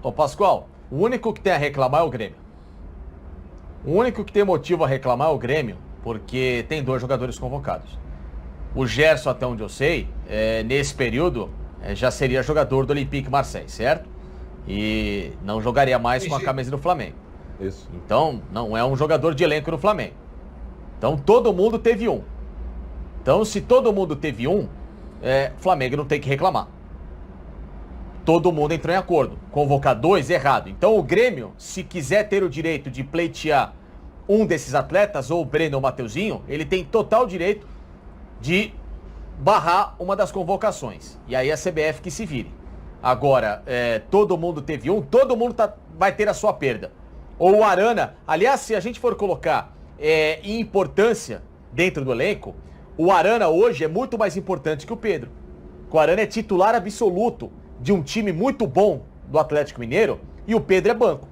Ô Pascoal, o único que tem a reclamar é o Grêmio. O único que tem motivo a reclamar é o Grêmio, porque tem 2 jogadores convocados. O Gerson, até onde eu sei, nesse período, já seria jogador do Olympique Marseille, certo? E não jogaria mais com a camisa do Flamengo. Isso. Então, não é um jogador de elenco no Flamengo. Então, todo mundo teve um. Então, se todo mundo teve um, o Flamengo não tem que reclamar. Todo mundo entrou em acordo. Convocar 2, errado. Então, o Grêmio, se quiser ter o direito de pleitear um desses atletas, ou o Breno ou o Mateuzinho, ele tem total direito de barrar uma das convocações. E aí a CBF que se vire. Agora, todo mundo teve um, todo mundo vai ter a sua perda. Ou o Arana, aliás, se a gente for colocar em importância dentro do elenco, o Arana hoje é muito mais importante que o Pedro. O Arana é titular absoluto de um time muito bom do Atlético Mineiro e o Pedro é banco.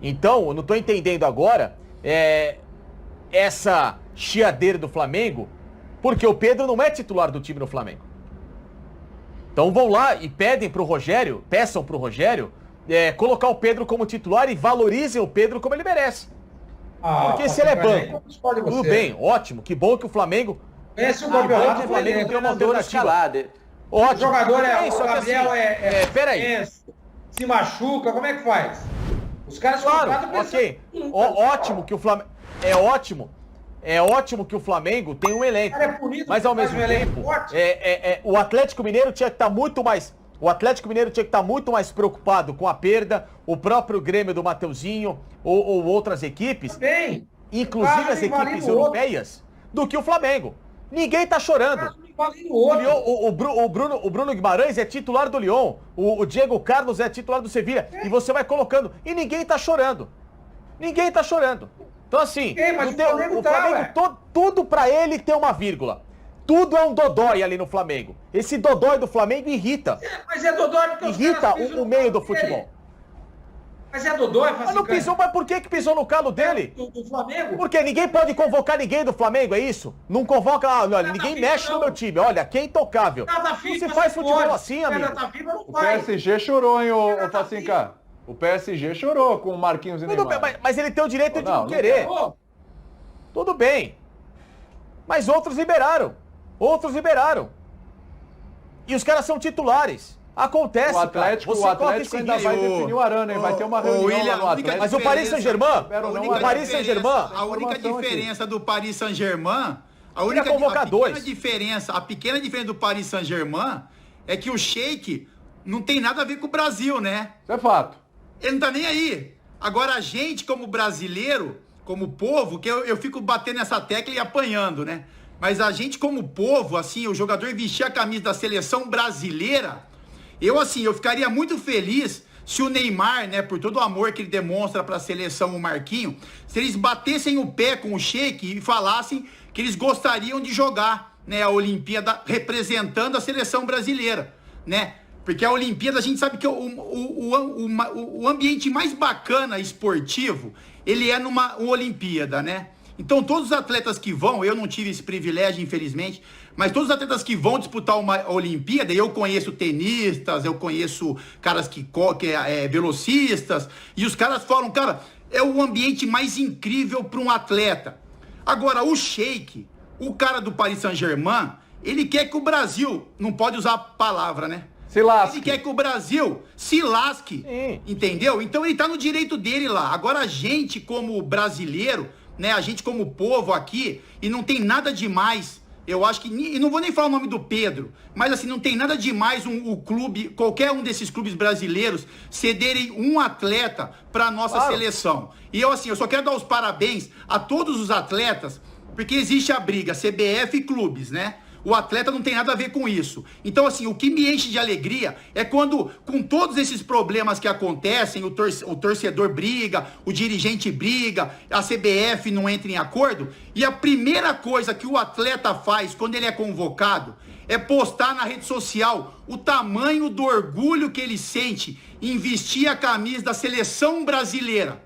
Então, eu não estou entendendo agora essa chiadeira do Flamengo, porque o Pedro não é titular do time no Flamengo. Então vão lá e peçam pro Rogério colocar o Pedro como titular e valorizem o Pedro como ele merece. Porque se ele é banco, tudo bem, ótimo, que bom que o Flamengo... Esse é o campeonato, o Flamengo tem uma alternativa. Ótimo. O jogador o Gabriel peraí. Se machuca, como é que faz? Os caras claro, ok. Ótimo que o Flamengo... É ótimo que o Flamengo tem um elenco. Mas ao mesmo tempo, o Atlético Mineiro tinha que estar muito mais... O Atlético Mineiro tinha que estar muito mais preocupado com a perda, o próprio Grêmio do Mateuzinho ou outras equipes, inclusive as equipes europeias, do que o Flamengo. Ninguém tá chorando. O Bruno Guimarães é titular do Lyon, o Diego Carlos é titular do Sevilla, e você vai colocando, e ninguém tá chorando. Ninguém tá chorando. Então assim, o Flamengo, tudo pra ele tem uma vírgula. Tudo é um dodói ali no Flamengo. Esse dodói do Flamengo irrita. Mas é dodói porque irrita o meio do futebol. Mas é dodói, mas não pisou, mas por que pisou no calo dele? Do Flamengo? Porque ninguém pode convocar ninguém do Flamengo, é isso? Não convoca, olha, ninguém mexe no meu time. Olha, que é intocável. Não se faz futebol assim, amigo. O PSG chorou, hein, ô Facinca? O PSG chorou com o Marquinhos e Neymar. Mas ele tem o direito de não querer. Tudo bem. Mas outros liberaram. E os caras são titulares. Acontece, o Atlético ainda vai definir o Arana, hein? Vai ter uma reunião lá no Atlético. Mas o Paris Saint-Germain, a única diferença do Paris Saint-Germain, a pequena diferença do Paris Saint-Germain é que o Sheik não tem nada a ver com o Brasil, né? Isso é fato. Ele não tá nem aí. Agora a gente, como brasileiro, como povo, que eu fico batendo nessa tecla e apanhando, né? Mas a gente como povo, assim, o jogador vestir a camisa da seleção brasileira, eu ficaria muito feliz se o Neymar, né, por todo o amor que ele demonstra para a seleção, o Marquinho, se eles batessem o pé com o Sheik e falassem que eles gostariam de jogar, né, a Olimpíada representando a seleção brasileira, né? Porque a Olimpíada, a gente sabe que o ambiente mais bacana esportivo, ele é numa Olimpíada, né? Então, todos os atletas que vão, eu não tive esse privilégio, infelizmente, mas todos os atletas que vão disputar uma Olimpíada, eu conheço tenistas, eu conheço caras que velocistas, e os caras falam, cara, é o ambiente mais incrível para um atleta. Agora, o Sheik, o cara do Paris Saint-Germain, ele quer que o Brasil, não pode usar a palavra, né? Se lasque. Ele quer que o Brasil se lasque, entendeu? Então ele tá no direito dele lá. Agora a gente como brasileiro, né, a gente como povo aqui, e não tem nada demais, eu acho que, e não vou nem falar o nome do Pedro, mas assim, não tem nada demais o clube, qualquer um desses clubes brasileiros, cederem um atleta para nossa seleção. E eu só quero dar os parabéns a todos os atletas, porque existe a briga CBF e clubes, né? O atleta não tem nada a ver com isso. Então, o que me enche de alegria é quando, com todos esses problemas que acontecem, o torcedor briga, o dirigente briga, a CBF não entra em acordo, e a primeira coisa que o atleta faz quando ele é convocado é postar na rede social o tamanho do orgulho que ele sente em vestir a camisa da seleção brasileira.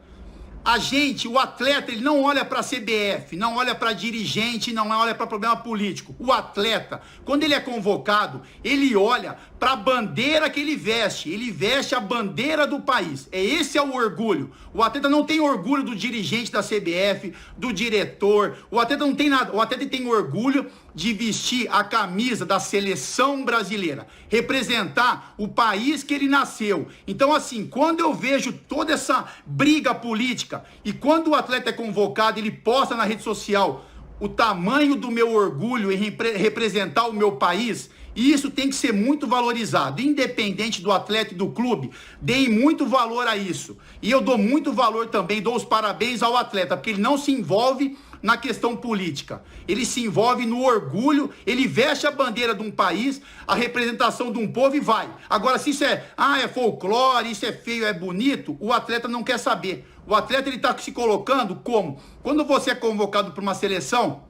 o atleta, ele não olha para a CBF, não olha para dirigente, não olha para problema político. O atleta, quando ele é convocado, ele olha para a bandeira que ele veste a bandeira do país. Esse é o orgulho. O atleta não tem orgulho do dirigente da CBF, do diretor, o atleta não tem nada. O atleta tem orgulho de vestir a camisa da seleção brasileira, representar o país que ele nasceu. Então, assim, quando eu vejo toda essa briga política e quando o atleta é convocado, ele posta na rede social o tamanho do meu orgulho em representar o meu país, e isso tem que ser muito valorizado, independente do atleta e do clube, deem muito valor a isso. E eu dou muito valor também, dou os parabéns ao atleta, porque ele não se envolve na questão política, ele se envolve no orgulho, ele veste a bandeira de um país, a representação de um povo e vai. Agora, se isso é folclore, isso é feio, é bonito, o atleta não quer saber. O atleta, ele está se colocando como? Quando você é convocado para uma seleção,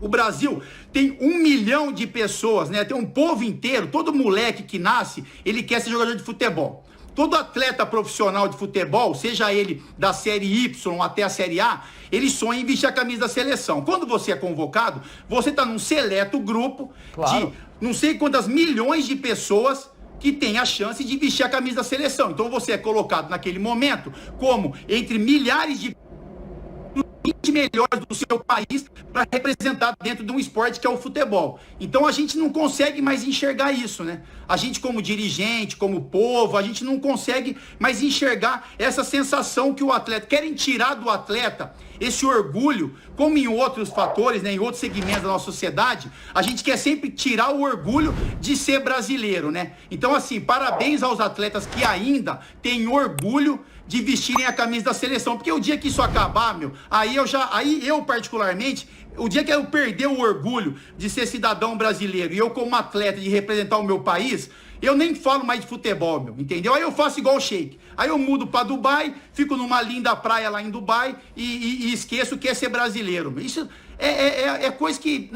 o Brasil tem 1 milhão de pessoas, né? Tem um povo inteiro, todo moleque que nasce, ele quer ser jogador de futebol. Todo atleta profissional de futebol, seja ele da Série Y até a Série A, ele sonha em vestir a camisa da seleção. Quando você é convocado, você está num seleto grupo de não sei quantas milhões de pessoas que tem a chance de vestir a camisa da seleção. Então você é colocado naquele momento como entre milhares de 20 melhores do seu país para representar dentro de um esporte que é o futebol. Então a gente não consegue mais enxergar isso, né? A gente como dirigente, como povo, a gente não consegue mais enxergar essa sensação que o atleta, querem tirar do atleta esse orgulho, como em outros fatores, né, em outros segmentos da nossa sociedade, a gente quer sempre tirar o orgulho de ser brasileiro, né? Então assim, parabéns aos atletas que ainda têm orgulho de vestirem a camisa da seleção, porque o dia que isso acabar, aí eu particularmente, o dia que eu perder o orgulho de ser cidadão brasileiro e eu como atleta de representar o meu país, eu nem falo mais de futebol, entendeu? Aí eu faço igual o Sheik, aí eu mudo para Dubai, fico numa linda praia lá em Dubai e esqueço que é ser brasileiro. Isso é coisa que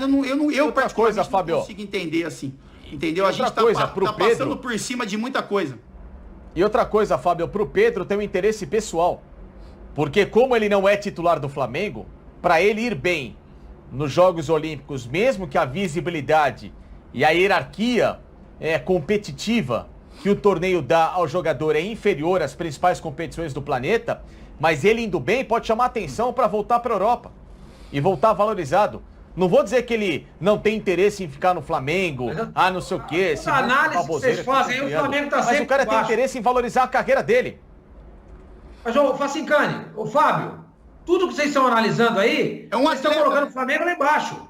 eu particularmente não consigo entender assim, entendeu? A gente tá passando por cima de muita coisa. E outra coisa, Fábio, pro Pedro tem um interesse pessoal. Porque como ele não é titular do Flamengo, para ele ir bem nos Jogos Olímpicos, mesmo que a visibilidade e a hierarquia competitiva que o torneio dá ao jogador é inferior às principais competições do planeta, mas ele indo bem pode chamar atenção para voltar para a Europa e voltar valorizado. Não vou dizer que ele não tem interesse em ficar no Flamengo, não sei o quê. A análise que vocês fazem, o Flamengo tá sempre mas o cara tem interesse em valorizar a carreira dele. Mas, ô Facincani, ô Fábio, tudo que vocês estão analisando aí, vocês estão colocando o Flamengo lá embaixo.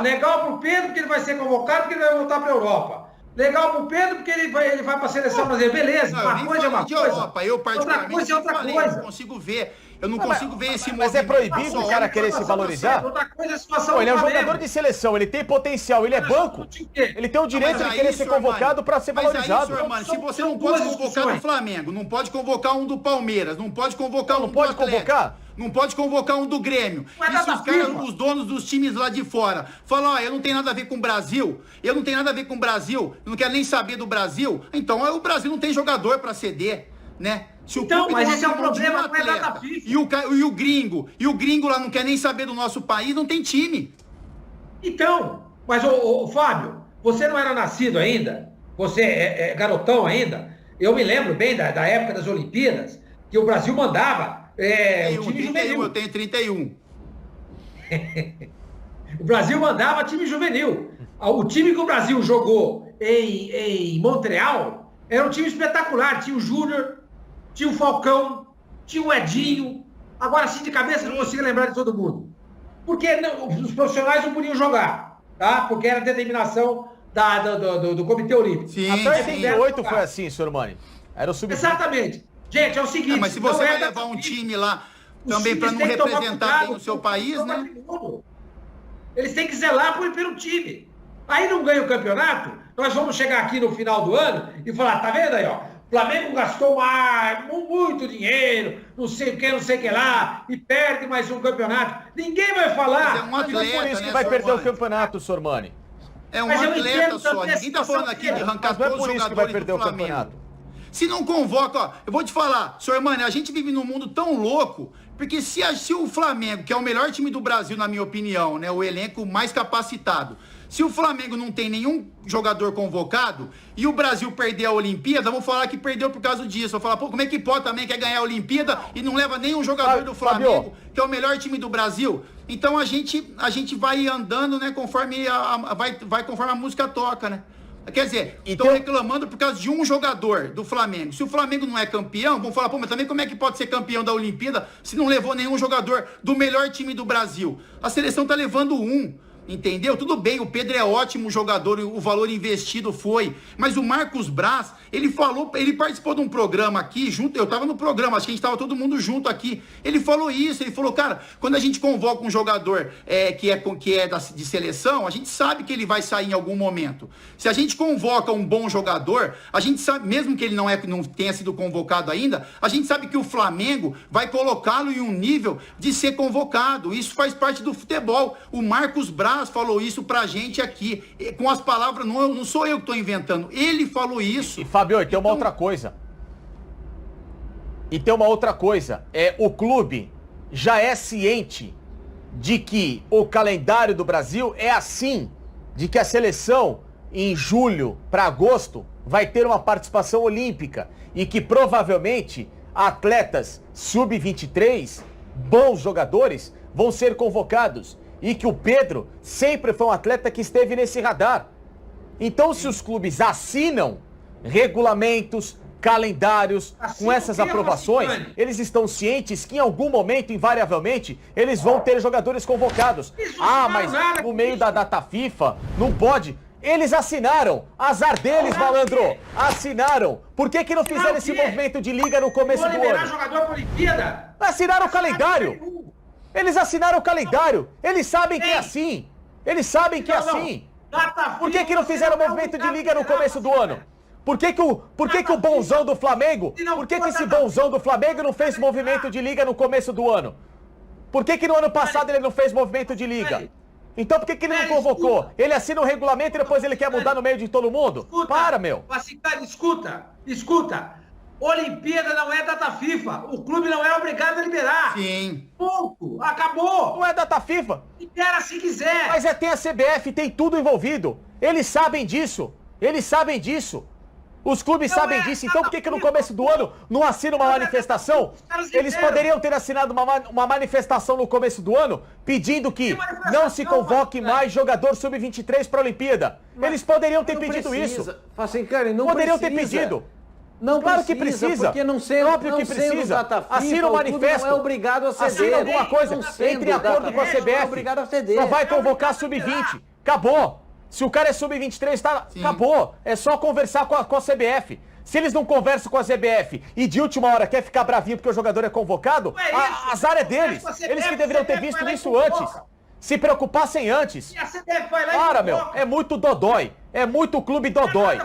Legal pro Pedro, porque ele vai ser convocado, porque ele vai voltar pra Europa. Legal pro Pedro, porque ele vai pra seleção brasileira. Beleza, uma coisa é uma coisa. Europa. Eu, particularmente, outra coisa é outra coisa. Eu consigo ver. Eu não consigo ver esse movimento. Mas é proibido o cara querer se valorizar? Outra coisa é a situação. Ele é um jogador de seleção, ele tem potencial, ele é banco. Ele tem o direito de querer ser convocado para ser valorizado. Mas se você não pode convocar do Flamengo, não pode convocar um do Palmeiras, não pode convocar um do Atlético, não pode convocar um do Grêmio. E se os caras, os donos dos times lá de fora, falam, eu não tenho nada a ver com o Brasil, eu não quero nem saber do Brasil, então o Brasil não tem jogador para ceder, né? Se o mas esse é o problema, não é data FIFA. E o gringo lá não quer nem saber do nosso país, não tem time. Então, mas ô Fábio, você não era nascido ainda? Você é garotão ainda? Eu me lembro bem da época das Olimpíadas, que o Brasil mandava o time juvenil. Eu tenho 31. O Brasil mandava time juvenil. O time que o Brasil jogou em Montreal era um time espetacular. Tinha o Júnior, tinha o Falcão, tinha o Edinho. Agora, assim, de cabeça, não consigo lembrar de todo mundo. Porque os profissionais não podiam jogar, tá? Porque era a determinação do Comitê Olímpico. Sim, até 88 foi assim, senhor Mani. Era o sub-20. Exatamente. Gente, é o seguinte... mas se você vai levar um time lá também para não representar bem o seu país, né? Eles têm que zelar pelo time. Aí não ganha o campeonato, nós vamos chegar aqui no final do ano e falar, tá vendo aí, ó? O Flamengo gastou muito dinheiro, não sei o que lá, e perde mais um campeonato. Ninguém vai falar. Mas é um atleta, por isso que vai perder o campeonato, Sormani. É um atleta só. Ninguém tá falando aqui de arrancar todos os jogadores do Flamengo. Se não convoca, ó, eu vou te falar, senhor Mano, a gente vive num mundo tão louco, porque se o Flamengo, que é o melhor time do Brasil, na minha opinião, né, o elenco mais capacitado, se o Flamengo não tem nenhum jogador convocado e o Brasil perder a Olimpíada, vão falar que perdeu por causa disso. Vão falar, pô, como é que pode também quer ganhar a Olimpíada e não leva nenhum jogador do Flamengo, que é o melhor time do Brasil? Então a gente vai andando, né, conforme conforme a música toca, né? Quer dizer, estão reclamando por causa de um jogador do Flamengo. Se o Flamengo não é campeão, vão falar, pô, mas também como é que pode ser campeão da Olimpíada se não levou nenhum jogador do melhor time do Brasil? A seleção tá levando um. Entendeu? Tudo bem, o Pedro é ótimo jogador, o valor investido foi, mas o Marcos Braz, ele participou de um programa aqui, junto, eu tava no programa, acho que a gente tava todo mundo junto aqui, ele falou isso, ele falou, cara, quando a gente convoca um jogador que é de seleção, a gente sabe que ele vai sair em algum momento. Se a gente convoca um bom jogador, a gente sabe, mesmo que ele não tenha sido convocado ainda, a gente sabe que o Flamengo vai colocá-lo em um nível de ser convocado, isso faz parte do futebol. O Marcos Braz falou isso pra gente aqui, com as palavras, não sou eu que tô inventando, ele falou isso. E Fábio, tem uma outra coisa. O clube já é ciente de que o calendário do Brasil é assim, de que a seleção em julho para agosto vai ter uma participação olímpica e que provavelmente atletas sub-23, bons jogadores, vão ser convocados. E que o Pedro sempre foi um atleta que esteve nesse radar. Então, se os clubes assinam regulamentos, calendários, com essas aprovações, eles estão cientes que em algum momento, invariavelmente, eles vão ter jogadores convocados. Mas no meio da data FIFA, não pode. Eles assinaram. Azar deles, malandro. Assinaram. Por que não fizeram esse movimento de liga no começo do ano? Jogador pra Olimpíada? Assinaram o calendário. Eles assinaram o calendário. Eles sabem que é assim. Eles sabem que é assim. Por que não fizeram o movimento de liga no começo do ano? Por que o bonzão do Flamengo... Por que esse bonzão do Flamengo não fez movimento de liga no começo do ano? Por que no ano passado ele não fez movimento de liga? Então por que ele não convocou? Ele assina o regulamento e depois ele quer mudar no meio de todo mundo? Para, meu. Escuta. Olimpíada não é data FIFA. O clube não é obrigado a liberar. Sim. Ponto. Acabou. Não é data FIFA. Libera se quiser. Mas tem a CBF, tem tudo envolvido. Eles sabem disso. Os clubes sabem disso. Então por que no começo do ano não assinam uma manifestação? Eles poderiam ter assinado uma manifestação no começo do ano pedindo que não se convoque mais jogador sub-23 para a Olimpíada. Eles poderiam ter pedido isso. Poderiam ter pedido. Não, claro precisa, que precisa. Porque não sendo, óbvio não que precisa. Data FIFA, assina o manifesto. Não é obrigado a ceder. Assina alguma coisa. Entre em acordo com a CBF. Não é obrigado a ceder. Só vai convocar sub-20. Acabou. Se o cara é sub-23, acabou. É só conversar com a CBF. Se eles não conversam com a CBF e de última hora quer ficar bravinho porque o jogador é convocado, azar é deles. Eles que deveriam ter visto isso antes. Se preocupassem antes. E a CBF vai lá Para, meu. É muito dodói. É muito clube dodói.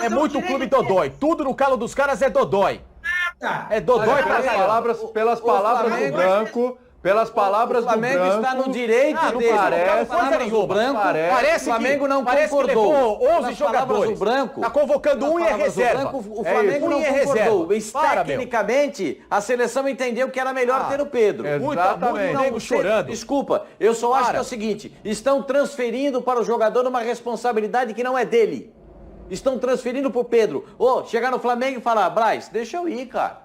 É muito clube dodói. Tudo no calo dos caras é dodói. É dodói pra pelas palavras do Branco. Pelas palavras do Branco... O Flamengo está no direito dele. Parece, coisa nenhuma. Parece o Flamengo não concordou. Que levou 11 jogadores. Tá convocando um e é reserva. O Flamengo não concordou. Tecnicamente, a seleção entendeu que era melhor ter o Pedro. Exatamente. Muito chorando. Desculpa, eu só acho que é o seguinte, estão transferindo para o jogador uma responsabilidade que não é dele. Estão transferindo pro Pedro. Chegar no Flamengo e falar, Braz, deixa eu ir, cara.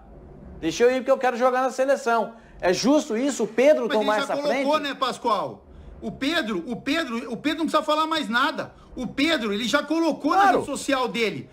Deixa eu ir porque eu quero jogar na seleção. É justo isso, o Pedro tomar essa frente? Mas ele já colocou, né, Pascoal? O Pedro não precisa falar mais nada. O Pedro, ele já colocou na rede social dele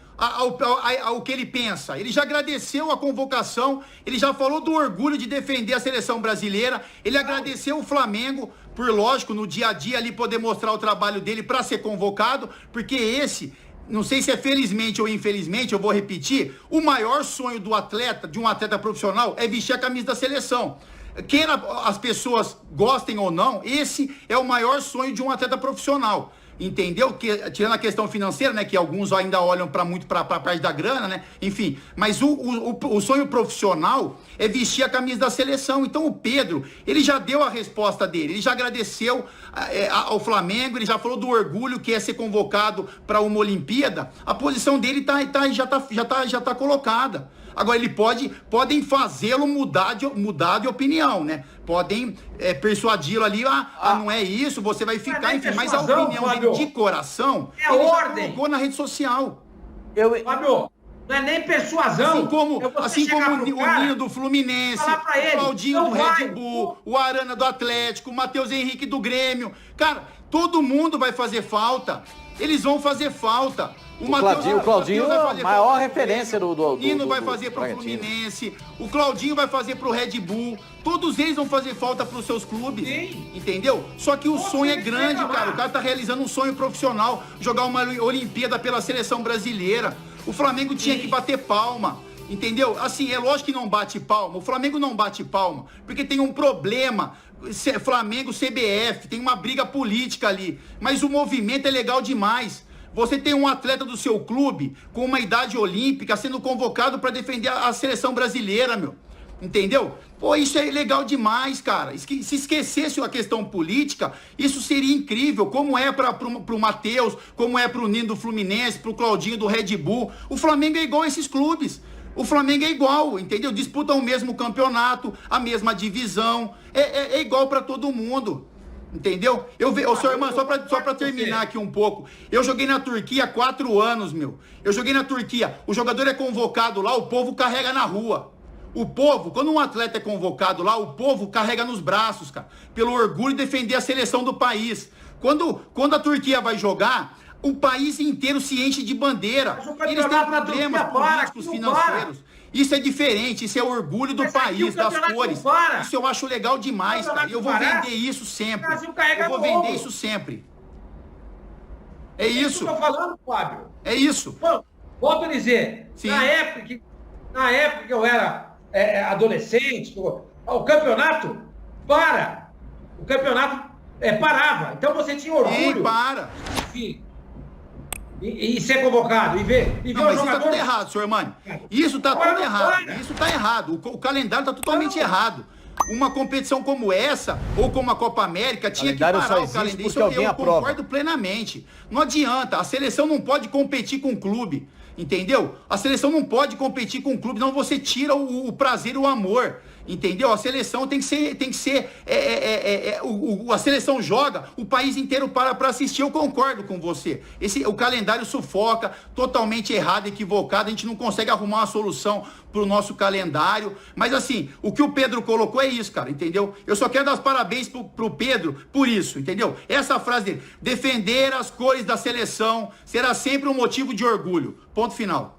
o que ele pensa. Ele já agradeceu a convocação, ele já falou do orgulho de defender a seleção brasileira, ele agradeceu o Flamengo por, lógico, no dia a dia ali poder mostrar o trabalho dele para ser convocado, porque esse... Não sei se é felizmente ou infelizmente, eu vou repetir, o maior sonho de um atleta profissional é vestir a camisa da seleção. Queira as pessoas gostem ou não, esse é o maior sonho de um atleta profissional. entendeu? Tirando a questão financeira, né? Que alguns ainda olham muito para a parte da grana, né? Enfim, mas o sonho profissional é vestir a camisa da seleção. Então o Pedro, ele já deu a resposta dele, ele já agradeceu ao Flamengo, ele já falou do orgulho que é ser convocado para uma Olimpíada. A posição dele já tá colocada. Agora, podem fazê-lo mudar de opinião, né? Podem persuadi-lo ali, não é isso, você vai ficar, enfim. Mas a opinião dele de coração, ele já colocou na rede social. Fábio, não é nem persuasão. Assim como o Nino do Fluminense, o Claudinho do Red Bull, o Arana do Atlético, o Matheus Henrique do Grêmio. Cara, todo mundo vai fazer falta. Eles vão fazer falta. O Claudinho é a maior referência do O Nino vai fazer pro Fluminense, o Claudinho vai fazer pro Red Bull, todos eles vão fazer falta pros seus clubes, entendeu? Só que o sonho é grande, cara, o cara tá realizando um sonho profissional, jogar uma Olimpíada pela seleção brasileira, o Flamengo tinha que bater palma, entendeu? Assim, é lógico que não bate palma, o Flamengo não bate palma, porque tem um problema, Flamengo, CBF, tem uma briga política ali, mas o movimento é legal demais. Você tem um atleta do seu clube com uma idade olímpica sendo convocado para defender a seleção brasileira, meu. Entendeu? Pô, isso é legal demais, cara. Se esquecesse a questão política, isso seria incrível. Como é pro Matheus, como é pro Nino do Fluminense, pro Claudinho do Red Bull. O Flamengo é igual a esses clubes. O Flamengo é igual, entendeu? Disputam o mesmo campeonato, a mesma divisão. É igual para todo mundo. Entendeu? Seu irmão, só pra terminar aqui um pouco. Eu joguei na Turquia há 4 anos, meu. Eu joguei na Turquia. O jogador é convocado lá, o povo carrega na rua. O povo, quando um atleta é convocado lá, o povo carrega nos braços, cara. Pelo orgulho de defender a seleção do país. Quando a Turquia vai jogar, o país inteiro se enche de bandeira. Eles têm problemas políticos, financeiros. Isso é diferente, isso é o orgulho do país, das cores. Isso eu acho legal demais, cara. Eu vou vender isso sempre. Eu vou vender isso sempre. É isso. Eu tô falando, Fábio. É isso. Pô, volto a dizer, na época que eu era adolescente, o campeonato para. O campeonato parava. Então você tinha orgulho. Sim, para. Enfim. E ser convocado, e ver não, mas isso tá tudo errado, senhor Armani. Isso tá tudo errado. Isso tá errado. O calendário tá totalmente errado. Uma competição como essa, ou como a Copa América, tinha que parar o calendário. Isso eu concordo plenamente. Não adianta. A seleção não pode competir com o clube. Entendeu? A seleção não pode competir com o clube, não você tira o prazer e o amor. Entendeu? A seleção tem que ser a seleção joga, o país inteiro para assistir, eu concordo com você. O calendário sufoca, totalmente errado, equivocado, a gente não consegue arrumar uma solução pro nosso calendário, mas assim, o que o Pedro colocou é isso, cara, entendeu? Eu só quero dar os parabéns pro Pedro por isso, entendeu? Essa frase dele, defender as cores da seleção será sempre um motivo de orgulho. Ponto final.